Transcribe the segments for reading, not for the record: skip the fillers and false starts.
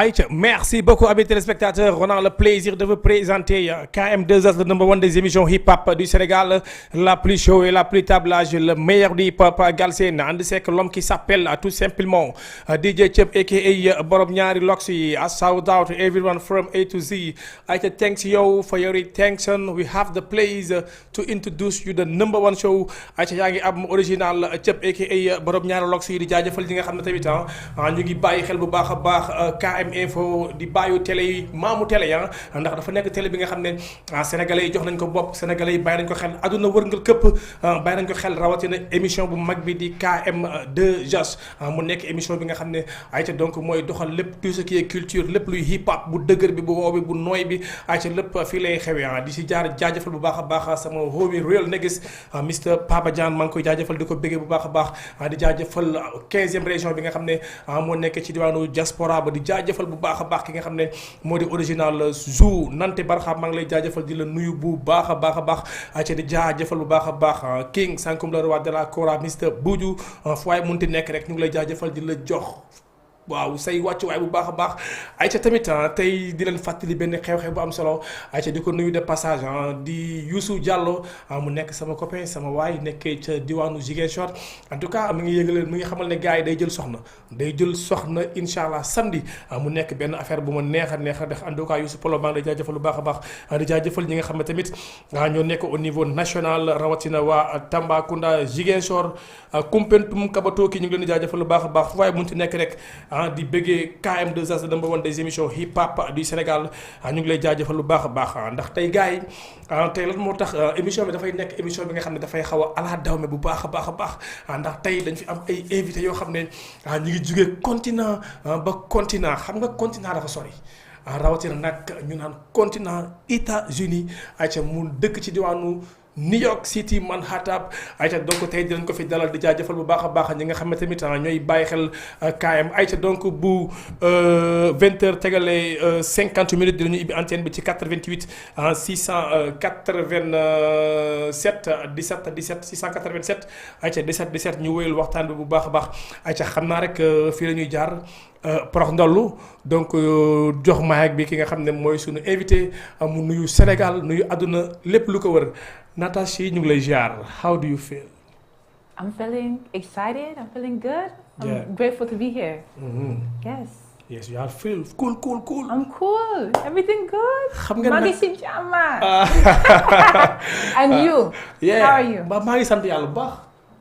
Aïcha, merci beaucoup amis téléspectateurs. On a le plaisir de vous présenter KM2H, le number one des émissions hip-hop du Sénégal, la plus show et la plus tablage, le meilleur du hip-hop galsen. And c'est l'homme qui s'appelle tout simplement DJ Chep aka Borom Ñaari Loxy. I shout out to everyone from A to Z. Aïcha, thanks you for your attention. We have the pleasure to introduce you the number one show. Aïcha, yaa ngi am original Chep aka Borom Ñaari Loxy di jaajëfal ñi nga xam ne tamit ñu ngi bàyyi xel bu baax a baax KM info di bàyyu télé yi maamu télé ya ndax dafa nekk télé bi nga xam ne sénégalais yi jox nañ ko bopp sénégalais yi bàyyi nañ ko xel aduna wërngal këpp bàyyi nañ ko xel rawatina émission bu mag bi di KM2H mu nekk émission bi nga xam ne ayca donc mooy doxal lépp tout ce qui est culture lépp luy hip hop bu dëgër bi bu wow bi bu nooy bi ayca lépp fii lay xewee di si jaar jaajëfal bu baax a baax sama homie real niggas Mr Papa Diane maa ngi koy jaajëfal di ko béggee bu baax a baax di jaajëfal 15e région bi nga xam ne moo nekk ci diwaanu diaspora ba di jaajëfal bu baax a baax ki nga xam ne moo di original Zou Nante Barxam maa ngi lay jaajëfal di la nuyu bu baax a baax a baax ci di jaajëfal bu baax a baax King Sankum le roi de la Kora Mr Buju fu waay munti nekk rek ñu ngi lay jaajëfal di la jox waaw say wàccuwaay bu baax a baax ayca tamit tey di leen fàttali benn xew-xew bu am solo ayca di ko nuyu de passage di Youssou Diallo mu nekk sama copain sama waay nekkee ca diwaanu Ziguinchor en tout cas mi ngi yëgaleen mi ngi xamal ne gars yi day jël soxna incha allah samedi mu nekk benn affaire bu ma neex a def en tout cas Youssou Polo maa ngi lay jaajëfal bu baax a baax di jaajëfal ñi nga xam ne tamit ñoo nekk au niveau national rawatina waa Tambacounda Ziguinchor Koumpentoum Kabatoki ñu ngi leen di jaajëfal bu baax a baax fu waaye munti nekk rek di bëggee KM2H number one des émissions hip hop du Sénégal ñu ngi lay jaajëfal lu baax a baax ndax tey gars yi tey lan moo tax émission bi dafay nekk émission bi nga xam ne dafay xaw a ala dawme bu baax a baax a baax ndax tey dañ fi am ay invités yoo xam ne ñu ngi jugee continent ba continent xam nga continent dafa sori rawatina nag ñu naan continent États-Unis ayca mu dëkk ci diwaanu New York City Manhattan ayca donc tey dinañ ko fi dalal di jaajëfal bu baax a baax ñi nga xam ne tamit ñooy bàyyi xel KM ayca donc bu 20h tegalee 50 minutes dinañu ibbi antenne bi ci 88 687 17 17 687 ayca 17 17 ñu wéyal waxtaan bi bu baax a baax ayca xam naa rek fii la ñuy jaar. Prox ndollu donc jox mayak bi ki nga xam ne mooy suñu invité mu nuyu Sénégal nuyu àdduna lépp lu ko wër Natachi ñu ngi lay ziar how do you feel? I'm feeling excited. I'm feeling good. I'm grateful to be here. Yes, you are feel cool. I'm cool. Everything good. xam nga maa ngi si jàmm. And you? How are you? maa ngi sant yàlla bu baax.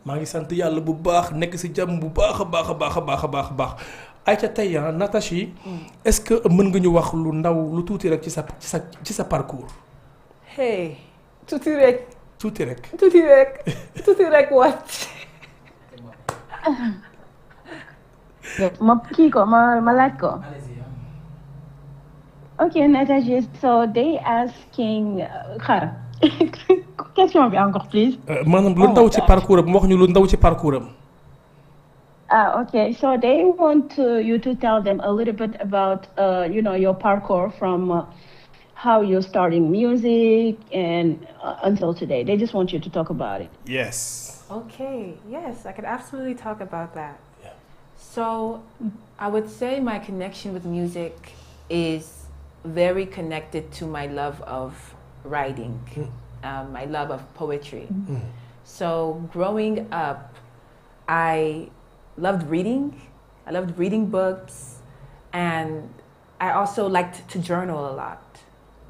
maa ngi sant yàlla bu baax nekk si jàmm bu baax a baax. ayca tey Natachi est-ce que mën nga ñu wax lu ndaw lu tuuti rek ci sa parcours. Hey, tuuti rek. tuuti rek what? ma kii ko ma laaj ko. Okay, Natachi, so they asking xaaral question bi encore please. maanaam lu ndaw ci parcours am wax ñu lu ndaw ci parcours am. Okay, so they want you to tell them a little bit about, your parkour from how you're starting music and until today. They just want you to talk about it. Yes. Okay, yes, I could absolutely talk about that. Yeah. So I would say my connection with music is very connected to my love of writing, my love of poetry. So growing up, I loved reading books, and I also liked to journal a lot.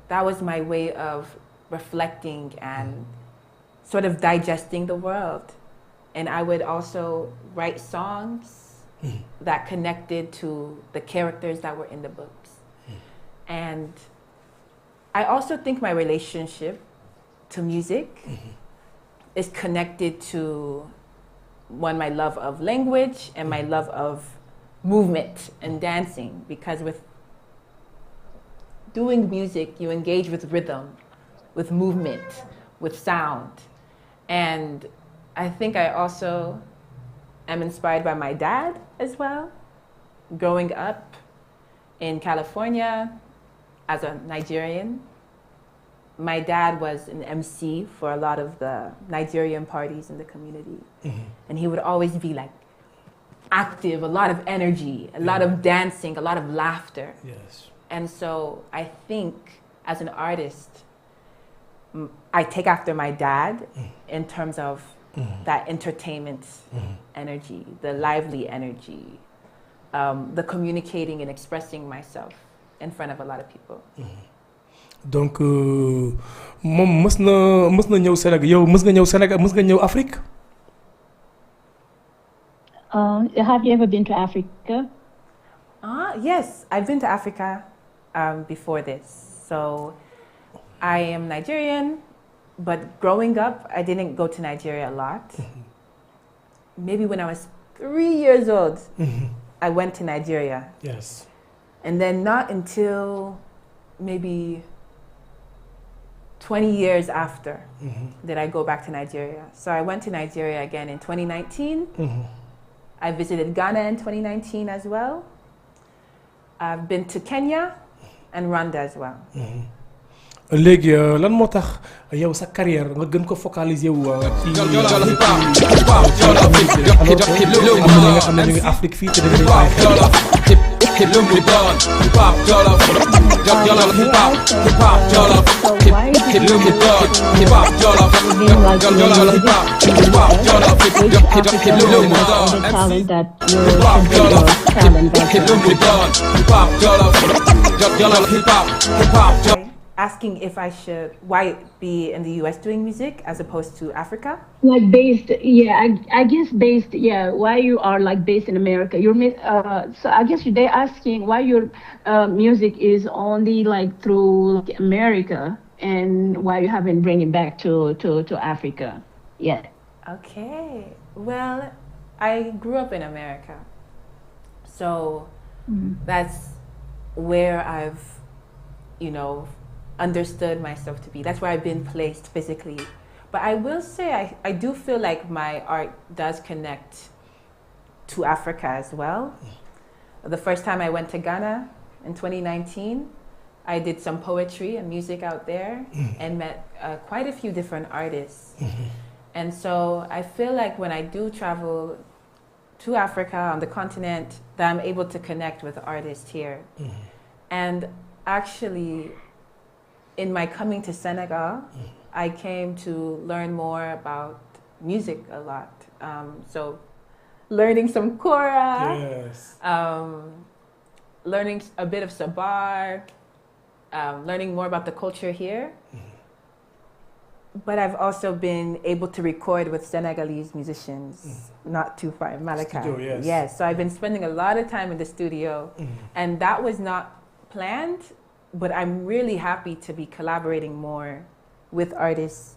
That was my way of reflecting and sort of digesting the world. And I would also write songs that connected to the characters that were in the books. And I also think my relationship to music is connected to my love of language and my love of movement and dancing, because with doing music, you engage with rhythm, with movement, with sound. And I think I also am inspired by my dad as well. Growing up in California as a Nigerian, my dad was an MC for a lot of the Nigerian parties in the community. And he would always be like active, a lot of energy, a lot of dancing, a lot of laughter. Yes. And so I think as an artist, I take after my dad in terms of that entertainment energy, the lively energy, the communicating and expressing myself in front of a lot of people. Donc moom mës na ñëw Sénégal, yow mës nga ñëw Sénégal, mës nga ñëw Afrique? Have you ever been to Africa? Yes, I've been to Africa before this. So I am Nigerian, but growing up, I didn't go to Nigeria a lot. Maybe when I was 3 years old, I went to Nigeria. Yes. And then not until maybe 20 years after did I go back to Nigeria. So I went to Nigeria again in 2019. I visited Ghana in 2019 as well. I've been to Kenya and Rwanda as well. Léegi lan moo tax yow sa carrière nga gën ko focaliser wu ci alors que am na nga xam ne ñu ngi Afrique fii te dañuy bàyyi xel. Asking if I should, why be in the US doing music as opposed to Africa? Like based, yeah, I guess based, yeah, why you are like based in America. So I guess they're asking why your music is only like through America and why you haven't bring it back to Africa yet. Okay, well, I grew up in America. So that's where I've, understood myself to be. That's where I've been placed physically. But I will say I do feel like my art does connect to Africa as well. The first time I went to Ghana in 2019, I did some poetry and music out there and met quite a few different artists. And so I feel like when I do travel to Africa on the continent, that I'm able to connect with artists here. And actually, in my coming to Senegal, I came to learn more about music a lot. So learning some kora, Yes. Learning a bit of sabar, learning more about the culture here. But I've also been able to record with Senegalese musicians not too far in Malacca. Studio, yes. Yes, so I've been spending a lot of time in the studio, and that was not planned. But I'm really happy to be collaborating more with artists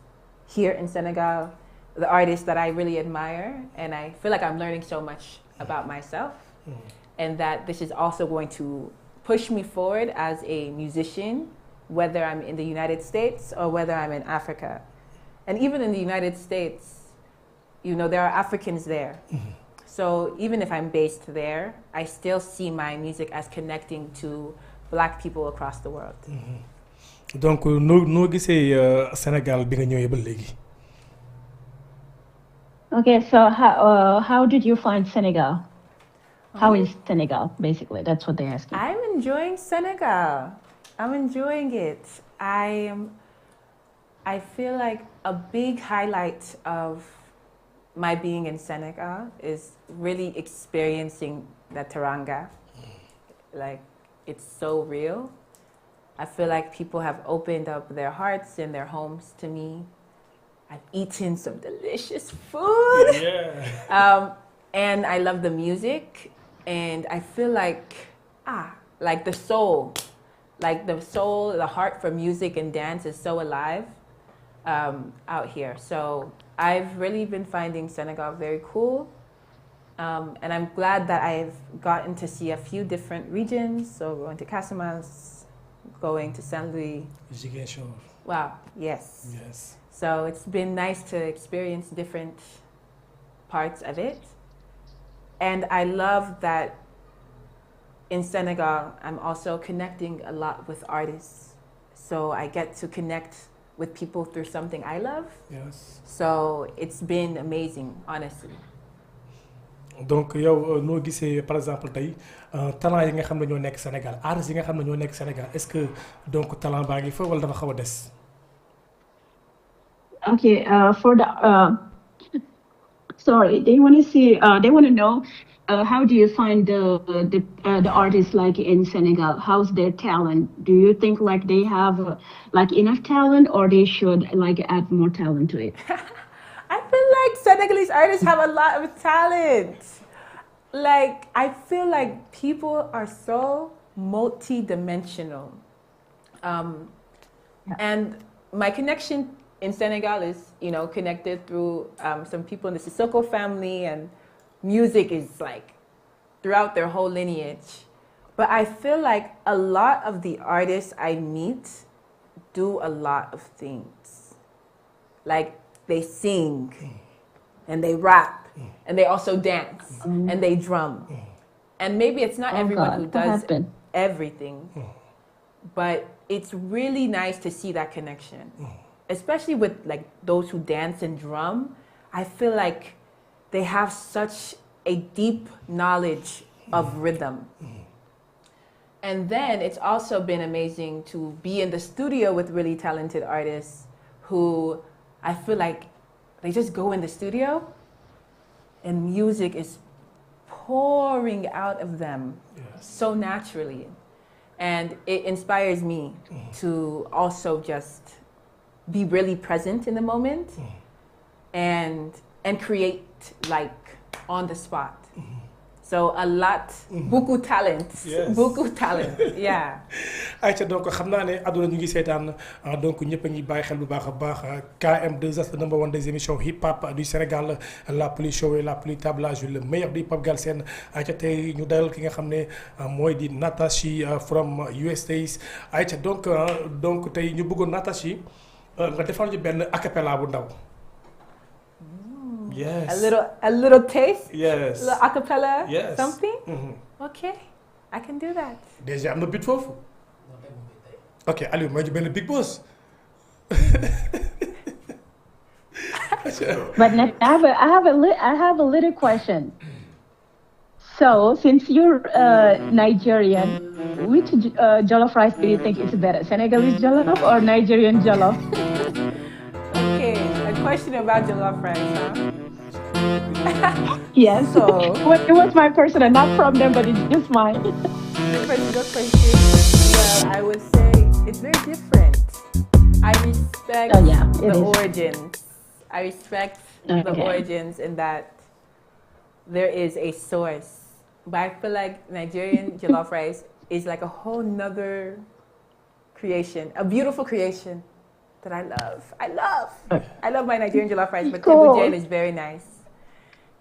here in Senegal, the artists that I really admire. And I feel like I'm learning so much about myself and that this is also going to push me forward as a musician, whether I'm in the United States or whether I'm in Africa. And even in the United States, there are Africans there. So even if I'm based there, I still see my music as connecting to Black people across the world. Donc noo gisee Sénégal bi nga ñëwee ba léegi. Okay, so how did you find Senegal? How is Senegal, basically? That's what they're asking. I'm enjoying Senegal. I'm enjoying it. I feel like a big highlight of my being in Senegal is really experiencing the teranga. Like, it's so real. I feel like people have opened up their hearts and their homes to me. I've eaten some delicious food. Yeah. And I love the music. And I feel like the soul, Like the soul, the heart for music and dance is so alive out here. So I've really been finding Senegal very cool. And I'm glad that I've gotten to see a few different regions. So going to Casamance, going to Saint Louis. Wow, yes. Yes. So it's been nice to experience different parts of it. And I love that in Senegal, I'm also connecting a lot with artists. So I get to connect with people through something I love. Yes. So it's been amazing, honestly. Donc yow noo gisee par exemple tey talent yi nga xam ne ñoo nekk Sénégal artistes yi nga xam ne ñoo nekk Sénégal est-ce que donc talent baa ngi fa wala dafa xaw a des. Okay, for the sorry, they want to see. They want to know how do you find the artists like in Senegal? How's their talent? Do you think like they have like enough talent, or they should like add more talent to it? I feel like Senegalese artists have a lot of talent. Like, I feel like people are so multi-dimensional. And my connection in Senegal is, connected through some people in the Sissoko family, and music is like throughout their whole lineage. But I feel like a lot of the artists I meet do a lot of things. Like, they sing, and they rap, and they also dance, and they drum. And maybe it's not everyone who does everything, but it's really nice to see that connection. Especially with like those who dance and drum, I feel like they have such a deep knowledge of rhythm. And then it's also been amazing to be in the studio with really talented artists who I feel like they just go in the studio and music is pouring out of them so naturally. And it inspires me to also just be really present in the moment and create like on the spot. So a lot, beaucoup talent, beaucoup talent, yeah. ayca donc xam naa ne àdduna ñu ngi seetaan donc ñëpp a ngi bàyyi xel bu baax a baax KM2H, le number one des émissions hip hop du Sénégal, la plus show et la plus tablage, le meilleur du hip hop galsen. ayca tey ñu dalal ki nga xam ne mooy di Natachi from USA. ayca donc tey ñu bëggoon Natachi nga defal ñu benn acapella bu ndaw. Yes. A little taste? Yes. A little acapella? Yes. Something? Okay, I can do that. Déjà am na beat foofu. Ok, Aliou mooy benn big boss. But I have a little question. So, since you're Nigerian, which jollof rice do you think is better, Senegalese jollof or Nigerian jollof? Okay, a question about jollof rice, huh? Yes. So it was my personal, not from them, but it's just mine. Good question. Well, I would say it's very different. I respect the origins. I respect the origins in that there is a source. But I feel like Nigerian jollof rice is like a whole nother creation, a beautiful creation that I love. I love my Nigerian jollof rice, but Kebujen is very nice.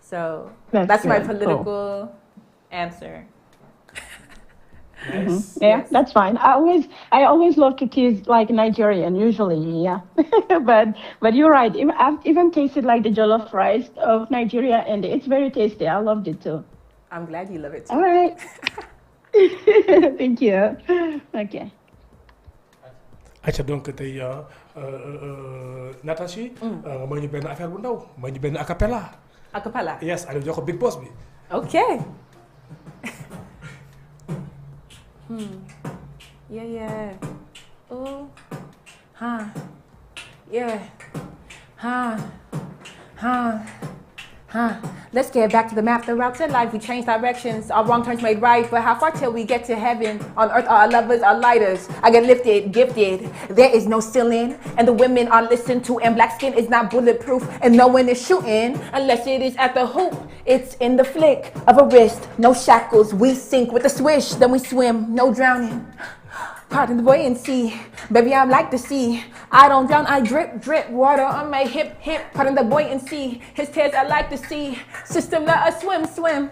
So that's my political answer. Nice. Yeah, that's fine. I always love cookies like Nigerian usually, yeah. but you're right. I've even tasted like the jollof rice of Nigeria, and it's very tasty. I loved it too. I'm glad you love it too. All right. Thank you. Okay. ayca donc tey Natachi. mooy ñu benn affaire bu ndaw mooy ñu benn acapella. Acapella. Yes, Aliou jox ko big boss bi. Okay. Yeah. Oh. Huh. Yeah. Huh. Let's get back to the map. The routes in life, we change directions. Our wrong turns made right. But how far till we get to heaven? On earth, our lovers are lighters. I get lifted, gifted. There is no ceiling. And the women are listened to. And black skin is not bulletproof. And no one is shooting unless it is at the hoop. It's in the flick of a wrist. No shackles. We sink with a swish. Then we swim. No drowning. Pardon the buoyancy, baby, I'm like the sea. I don't down, I drip, drip, water on my hip, hip. Pardon the buoyancy, his tears I like to see. System let us swim, swim.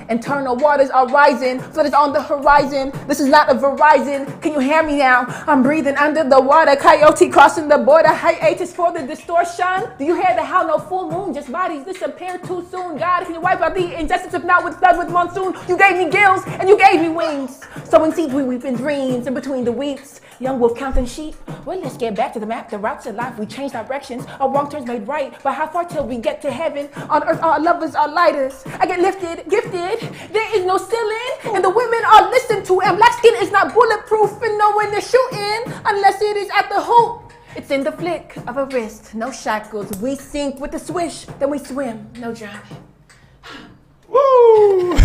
Internal waters are rising, flood is on the horizon. This is not a Verizon. Can you hear me now? I'm breathing under the water. Coyote crossing the border. Hiatus for the distortion. Do you hear the howl? No full moon. Just bodies disappear too soon. God, can you wipe out the injustice? If not with flood, with monsoon. You gave me gills and you gave me wings. Sowing seeds, we weep in dreams in between the weeks. Young wolf counting sheep. Well, let's get back to the map. The routes of life, we changed directions. Our wrong turns made right. But how far till we get to heaven? On earth, our lovers are lighters. I get lifted, gifted. There is no ceiling. And the women are listened to. And black skin is not bulletproof. And no one is shooting unless it is at the hoop. It's in the flick of a wrist. No shackles. We sink with the swish. Then we swim. No drown. Woo!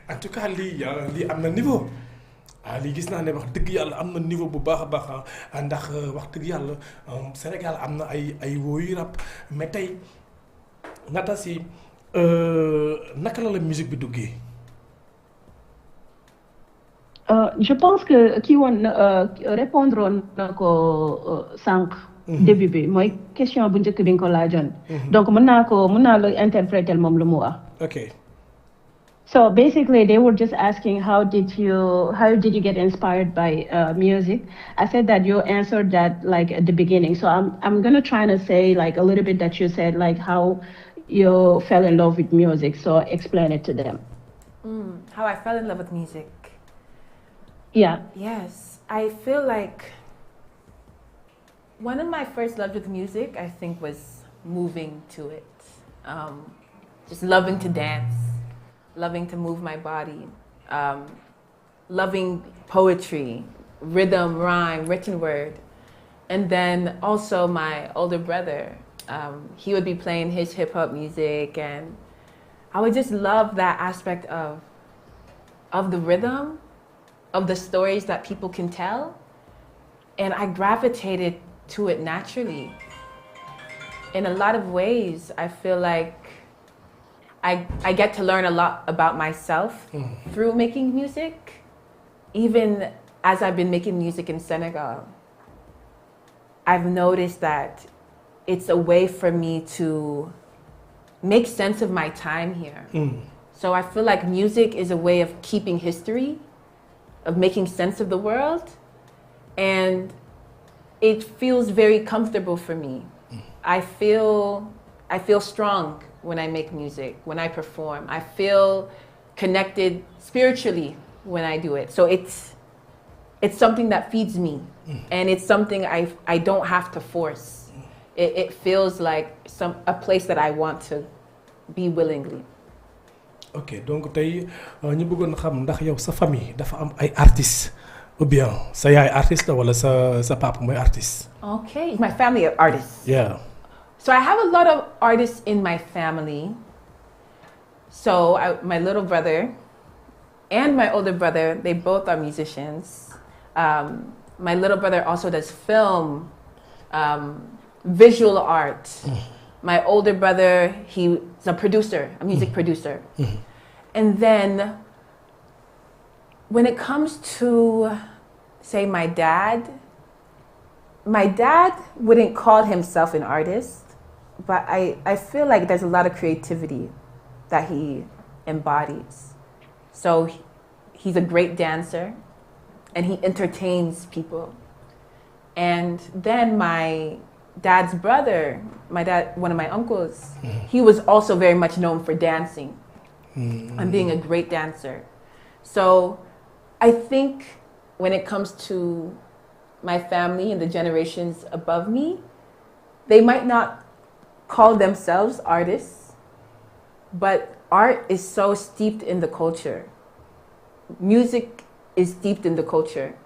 En tout cas, lii am na niveau. lii gis naa ne wax dëgg yàlla am na niveau bu baax a baax ndax wax dëgg yàlla Sénégal am na ay woyu rap mais tey Natachi naka la musique bi duggee. Je pense que kii woon répondre na ko sànq. début bi mooy question bu njëkk bi nga ko laajoon. donc mën naa la interpréter moom lu mu wax. ok. So basically, they were just asking how did you get inspired by music? I said that you answered that like at the beginning. So I'm gonna try to say like a little bit that you said like how you fell in love with music. So explain it to them. How I fell in love with music. Yeah. Yes, I feel like one of my first loves with music, I think, was moving to it. Just loving to dance. Loving to move my body, loving poetry, rhythm, rhyme, written word. And then also my older brother, he would be playing his hip hop music and I would just love that aspect of the rhythm, of the stories that people can tell. And I gravitated to it naturally. In a lot of ways, I feel like I get to learn a lot about myself through making music, even as I've been making music in Senegal. I've noticed that it's a way for me to make sense of my time here. So I feel like music is a way of keeping history, of making sense of the world, and it feels very comfortable for me. I feel strong when I make music, when I perform. I feel connected spiritually when I do it. So it's something that feeds me, and it's something I don't have to force. It feels like a place that I want to be willingly. Ok, donc tey ñu bëggoon xam ndax yow sa famille dafa am ay artistes ou bien sa yaay artiste la wala sa papa mooy artiste. Okay, my family are artists. Yeah. So I have a lot of artists in my family. So my little brother and my older brother, they both are musicians. My little brother also does film, visual art. My older brother, he's a producer, a music producer. And then when it comes to, say, my dad wouldn't call himself an artist. But I feel like there's a lot of creativity that he embodies. So he's a great dancer and he entertains people. And then my dad's brother, one of my uncles, he was also very much known for dancing and being a great dancer. So I think when it comes to my family and the generations above me, they might not call themselves artists, but art is so steeped in the culture. Music is steeped in the culture.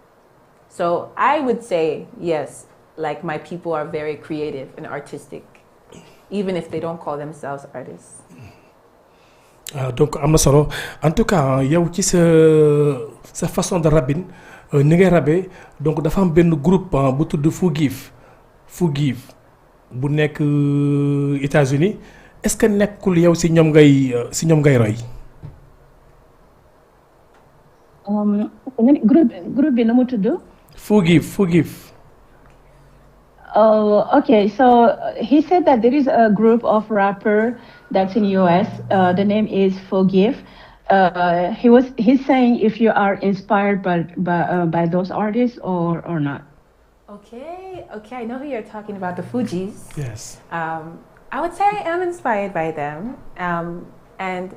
So I would say, yes, like my people are very creative and artistic, even if they don't call themselves artists. Donc am na solo en tout cas yow ci sa façon de rabine ni ngay rabee donc dafa am benn groupe bu tudd Forgive bu nekk États-Unis est-ce que nekkul yow si ñoom ngay roy. group bi nu mu tudd? Forgive. Oh, okay. So he said that there is a group of rapper that's in US. The name is Forgive. He's saying if you are inspired by those artists or not. Okay, I know who you're talking about, the Fugees. Yes. I would say I am inspired by them. And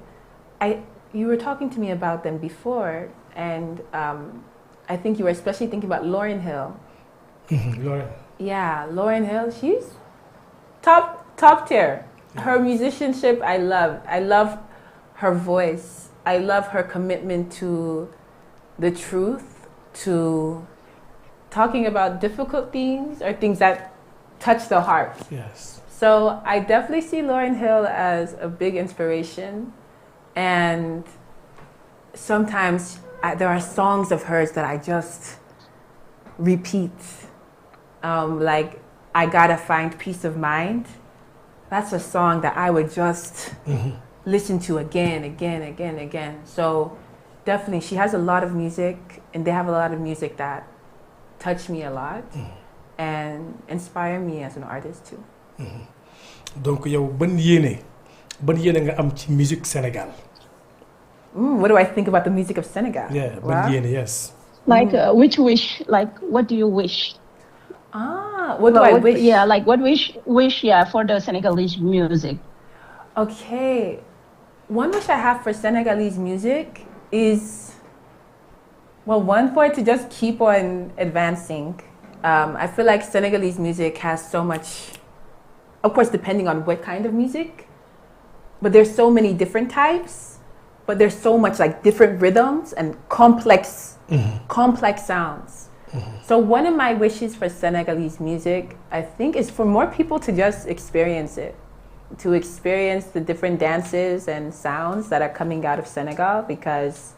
you were talking to me about them before, and I think you were especially thinking about Lauryn Hill. Lauryn. Yeah, Lauryn Hill, she's top tier. Her musicianship, I love. I love her voice. I love her commitment to the truth, to talking about difficult things or things that touch the heart. Yes. So I definitely see Lauryn Hill as a big inspiration. And sometimes there are songs of hers that I just repeat. Like, I Gotta Find Peace of Mind. That's a song that I would just listen to again. So definitely, she has a lot of music, and they have a lot of music that touch me a lot and inspire me as an artist too. Donc yow ban yéene nga am ci musique Sénégal? What do I think about the music of Senegal? Yeah, ban yéene, yes. Like which wish? Like what do you wish? What do I wish? Yeah, like what wish for the Senegalese music? Okay, one wish I have for Senegalese music is, well, one, for it to just keep on advancing. I feel like Senegalese music has so much, of course, depending on what kind of music, but there's so many different types, but there's so much like different rhythms and complex sounds. So one of my wishes for Senegalese music, I think, is for more people to just experience it, to experience the different dances and sounds that are coming out of Senegal, because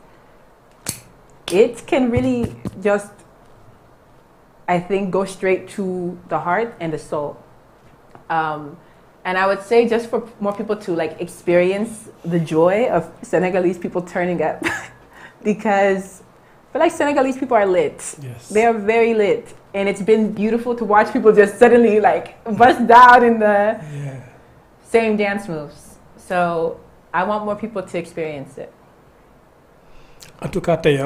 it can really just, I think, go straight to the heart and the soul. And I would say just for more people to like experience the joy of Senegalese people turning up, because I feel like Senegalese people are lit. Yes. They are very lit. And it's been beautiful to watch people just suddenly like bust down in the same dance moves. So I want more people to experience it. En tout cas tey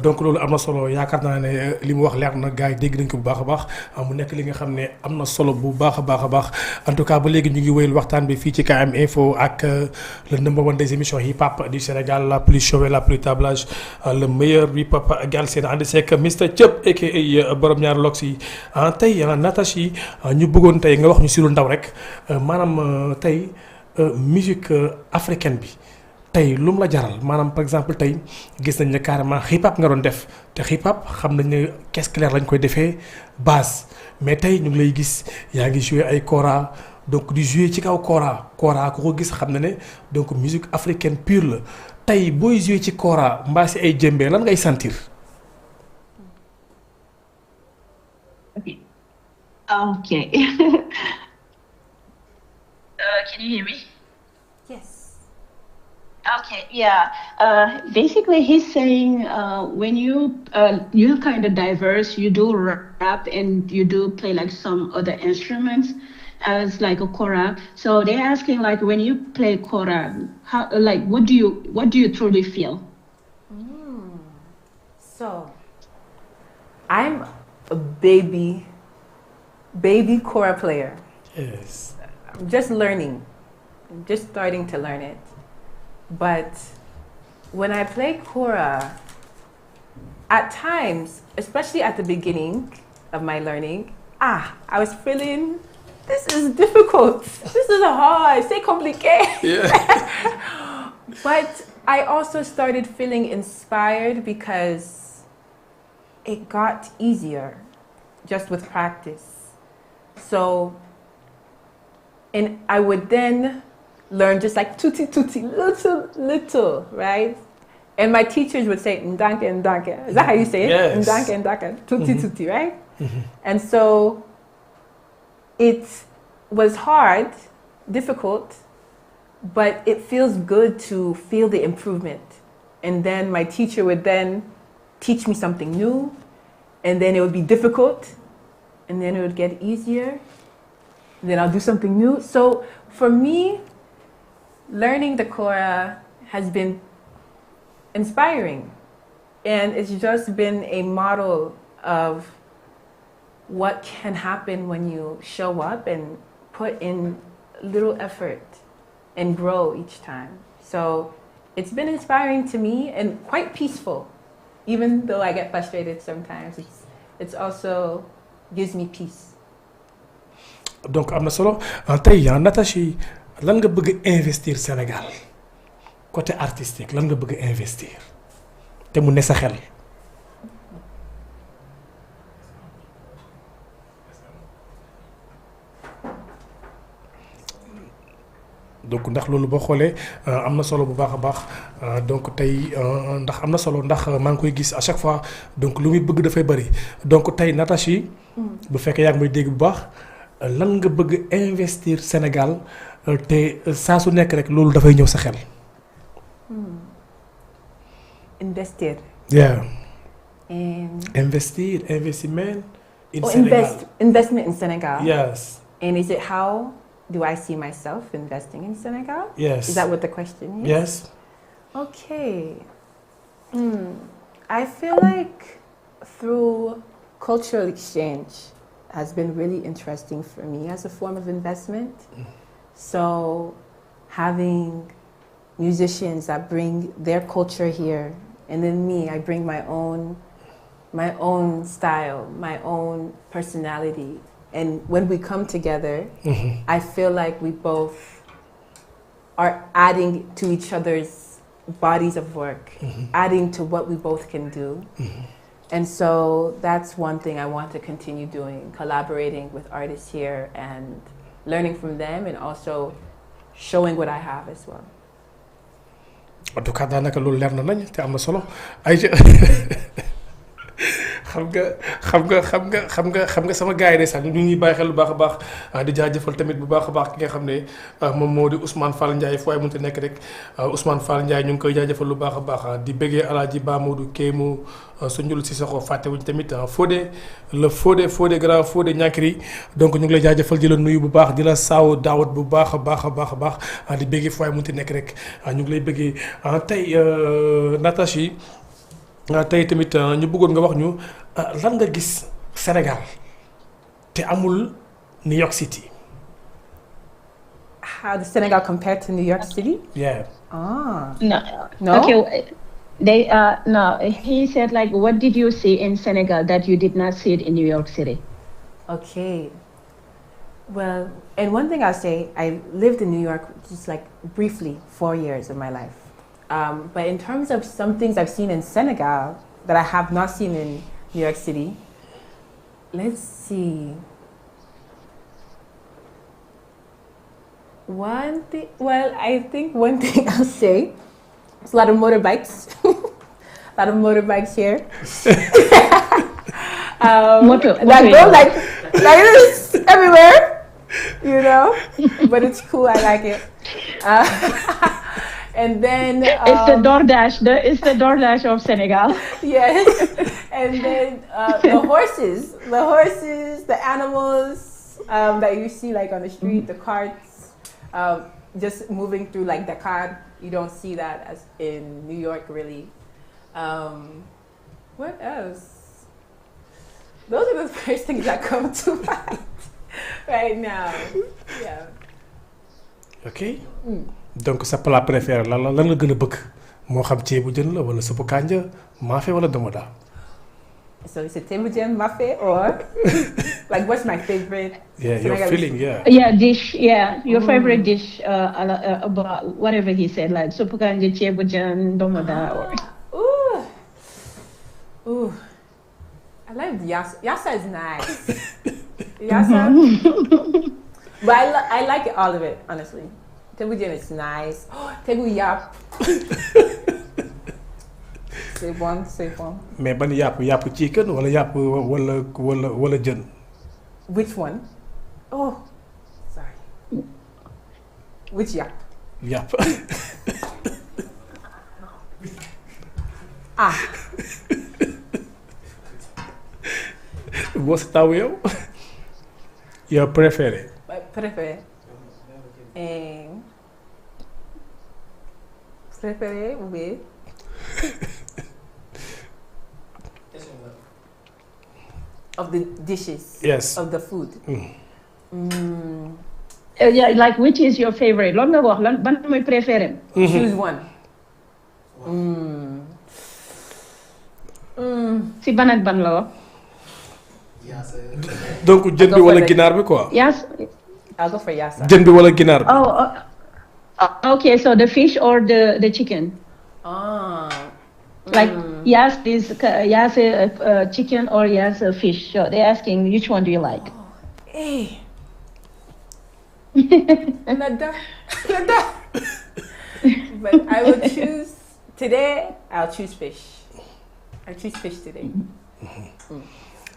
donc loolu am na solo yaakaar naa ne li mu wax leer na gars yi dégg nañ ko bu baax a baax mu nekk li nga xam ne am na solo bu baax a baax en tout cas ba léegi ñu ngi wéyal waxtaan bi fii ci KM Info ak le number one des émissions hip hop du Sénégal, la plus show et la plus tablage, le meilleur hip hop Galsen ànd seeg Mr Thiep aka borom ñaari lox yi tey Natachi ñu bëggoon tey nga wax ñu si lu ndaw rek maanaam tey musique africaine bi. tey lu mu la jaral maanaam par exemple tey gis nañ ne carrément hip hop nga doon def te hip hop xam nañ ne caisse claire lañ koy defee base mais tey ñu ngi lay gis yaa ngi jouer ay kora donc di jouer ci kaw kora ku ko gis xam na ne donc musique africaine pure la tey booy jouer ci kora mbaa si ay jëmbee lan ngay sentir. Okay. Can you hear me? Yes. Okay, yeah. Basically, he's saying when you're kind of diverse, you do rap and you do play like some other instruments as like a kora. So they're asking like when you play kora, how like what do you truly feel? So I'm a baby kora player. Yes. I'm just learning. I'm just starting to learn it. But when I play kora, at times, especially at the beginning of my learning, I was feeling, this is difficult. This is hard. C'est compliqué. Yeah. But I also started feeling inspired because it got easier just with practice. So, and I would then learn just like tutti, little, right? And my teachers would say, ndanke. Is that how you say it? Yes. Ndanke, tutti, right? And so it was hard, difficult, but it feels good to feel the improvement. And then my teacher would then teach me something new, and then it would be difficult, and then it would get easier, and then I'll do something new. So for me, learning the kora has been inspiring, and it's just been a model of what can happen when you show up and put in little effort and grow each time. So it's been inspiring to me and quite peaceful. Even though I get frustrated sometimes, it's also gives me peace. donc am na solo tey Natachi lan nga bëgg investir Sénégal côté artistique lan nga bëgg investir te mu ne sa xel. donc ndax loolu boo xoolee am na solo bu baax a baax donc tey ndax am na solo ndax maa ngi koy gis à chaque fois donc lu muy bëgg dafay bëri donc tey Natachi bu fekkee yaa ngi may dégg bu baax lan nga bëgg investir Sénégal te saa su nekk rek loolu dafay ñëw sa xel. Investir. yeah. Investir. Investment in Senegal. Investment in Senegal. Yes. And is it how do I see myself investing in Senegal? Yes. Is that what the question is? Yes. Okay. I feel like through cultural exchange has been really interesting for me as a form of investment. So having musicians that bring their culture here, and then me, I bring my own style, my own personality. And when we come together, I feel like we both are adding to each other's bodies of work, adding to what we both can do. And so that's one thing I want to continue doing, collaborating with artists here and learning from them and also showing what I have as well. en tout cas daanaka loolu leer na nañ te am na solo ay xam nga sama gars yi de sax ñu ngi bàyyi xel lu baax a baax di jaajëfal tamit bu baax a baax ki nga xam ne moom moo di Ousmane Fall Ndiaye fu waay mënut a nekk rek Ousmane Fall Ndiaye ñu ngi koy jaajëfal lu baax a baax di bëggee Alaaji Ba Modou Kéemu Sunjul Sissoko fàttewuñ tamit Fodé le Fodé grand Fodé Ñankiri donc ñu ngi lay jaajëfal di la nuyu bu baax di la saaw daawat bu baax a baax a baax a baax di bëggee fu waay mënut a nekk rek ñu ngi lay bëggee tey Natachi tey tamit ñu bëggoon nga wax ñu lan nga gis Sénégal te amul New York City. How does Senegal compare to New York City? Yeah. No. Okay. No. He said like, what did you see in Senegal that you did not see it in New York City? Okay. Well, and one thing I'll say, I lived in New York just like briefly 4 years of my life. But in terms of some things I've seen in Senegal that I have not seen in New York City, let's see. I think one thing I'll say, it's a lot of motorbikes. A lot of motorbikes here. That go like this everywhere, you know? But it's cool, I like it. And then it's the DoorDash of Senegal. Yes. And then the horses, the animals that you see like on the street, the carts, just moving through like Dakar. You don't see that as in New York really. What else? Those are the first things that come to mind right now. Yeah. Ok. Donc sa plat préféré lan nga gën a bëgg moo xam ceebu jën la wala suppu kànja maafe wala domoda. So is it ceebu jën, maafe, or like what's my favorite? Yeah, your feeling, yeah. Yeah, dish. Yeah, your favorite dish. About whatever he said, like suppu kànja, ceebu jën, domoda, or. Ooh. I like yassa. Yassa is nice. Yassa. But I like all of it, honestly. Tegu jën is nice. Tegu yàpp. C'est bon. Mais ban yàpp chicken wala yàpp wala jën. Which one? Oh, sorry. Which yàpp? Yàpp. what's taw yow your préféré Préféré. Préféré, oui. Of the dishes. Yes. Of the food. Yeah, like which is your favorite? Lan nga wax lan ban mooy préféré? Choose one. Si ban ak ban la wax? donc jën bi wala ginaar bi quoi. Yes. I'll go for yassa. jën bi wala ginaar bi. Okay, so the fish or the chicken? Like yes is chicken or yes fish. So they're asking which one do you like? Hey. Nada. But I will choose today. I'll choose fish. I choose fish today.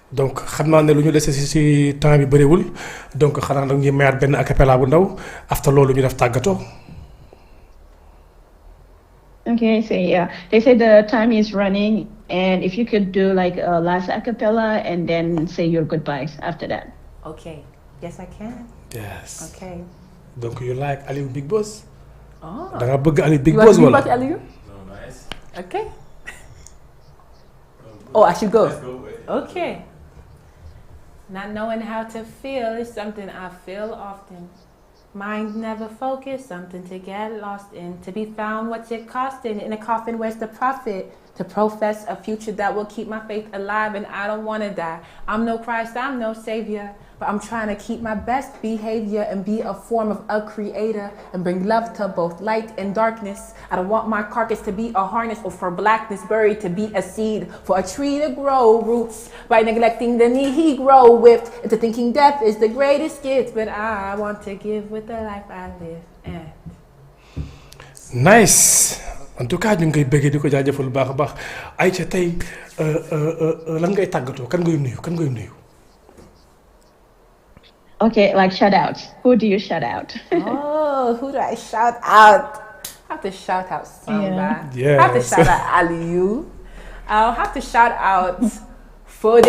donc xam naa ne lu ñu dese ci temps bi bëriwul donc xanaa nag ñu mayaat benn acapella bu ndaw after loolu ñu def tàggatoo. Okay, so yeah, they say the time is running, and if you could do like a last acapella and then say your goodbyes after that. Okay. Yes, I can. yes. Okay. donc you like Aliou Big Boss. Oh. da nga bëgg Aliou Big You Boss want wala. to Aliou? No, nice. Okay. Oh, I should go. Let's go with it. Okay. Not knowing how to feel is something I feel often. Mind never focused, something to get lost in. To be found, what's it costing? In a coffin, where's the profit? To profess a future that will keep my faith alive, and I don't want to die. I'm no Christ, I'm no savior, but I'm trying to keep my best behavior and be a form of a creator and bring love to both light and darkness. I don't want my carcass to be a harness or for blackness buried to be a seed for a tree to grow roots by neglecting the Negro whipped into thinking death is the greatest gift, but I want to give with the life I live. nice en tout cas ñu ngi koy bëggee di ko jaajëfal bu baax a baax Aïcha tey lan ngay tàggatoo kan ngay nuyu. Okay, like shout outs. Who do you shout out? Oh, who do I shout out? I have to shout out Samba. Yeah. I have to shout out Aliou. I'll have to shout out Fode.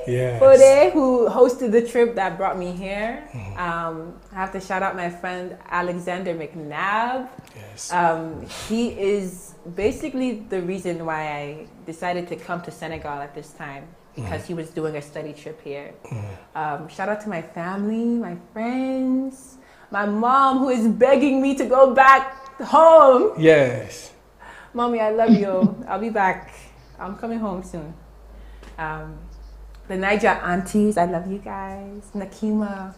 Yes. Fode, who hosted the trip that brought me here. I have to shout out my friend Alexander McNabb. Yes. He is basically the reason why I decided to come to Senegal at this time. Because he was doing a study trip here. Shout out to my family, my friends, my mom who is begging me to go back home. yes. Mommy, I love you. I'll be back. I'm coming home soon. The Niger aunties, I love you guys. Nakima.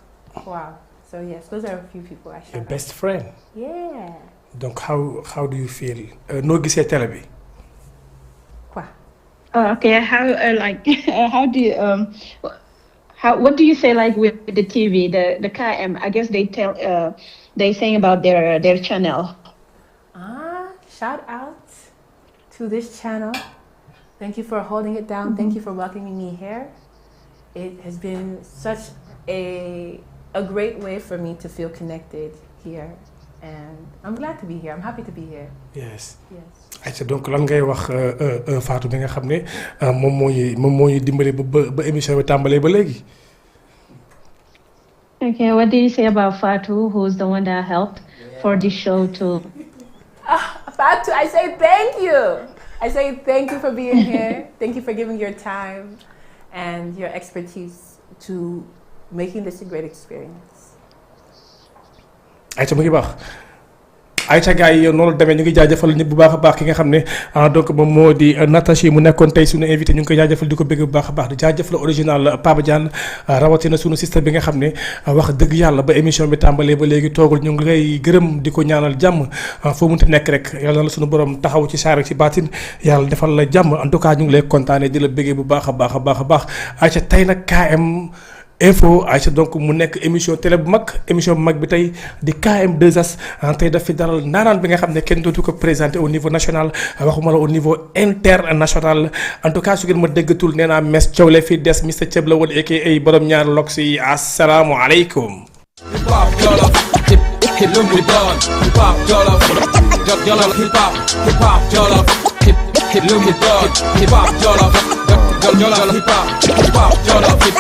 Wow. So yes, those are a few people I shout your out. best friend. Yeah. donc how do you feel noo gisee télé bi. Okay, how how do you what do you say like with the TV, the KM? I guess they saying about their channel. Shout out to this channel. Thank you for holding it down. Thank you for welcoming me here. It has been such a great way for me to feel connected here, and I'm glad to be here. I'm happy to be here. yes. Yes. Aïcha donc lan ngay wax Fatou bi nga xam ne moom moo ñu dimbali ba émission bi tàmbalee ba léegi. Okay, what do you say about Fatou, who's the one that helped for this show too? Fatou, I say thank you. I say thank you for being here. Thank you for giving your time and your expertise to making this a great experience. Aïcha mu ngi baax. Aïcha gars yi noonu la demee ñu ngi jaajëfal ñëpp bu baax a baax ki nga xam ne donc moom moo di Natachi mu nekkoon tey suñu invité ñu ngi koy jaajëfal di ko bëgg bu baax a baax di jaajëfal original Papa Diane rawatina suñu système bi nga xam ne wax dëgg yàlla ba émission bi tàmbalee ba léegi toogul ñu ngi lay gërëm di ko ñaanal jàmm foo munti nekk rek yàlla na la suñu borom taxaw ci saar ci baatin yàlla defal la jàmm en tout cas ñu ngi lay kontaanee di la bëggee bu baax a baax a baax a baax Aïcha tey nag KM info Aïcha donc mu nekk émission télé bu mag émission bu mag bi tey di KM2H tey daf fi dalal naanaan bi nga xam ne kenn dootu ko présenté au niveau national waxuma la au niveau international en tout cas su ngeen ma déggatul nee naa mes coow la fi des Mr Thieb la woon aka ay borom ñaar lox yi asalaamualeykum. Hip hop jollof, hip lumbi doon. Hip hop jollof, jollof hip hop jollof, hip lumbi doon. Hip hop jollof. Jollof hip hop, hip hop, Jollof hip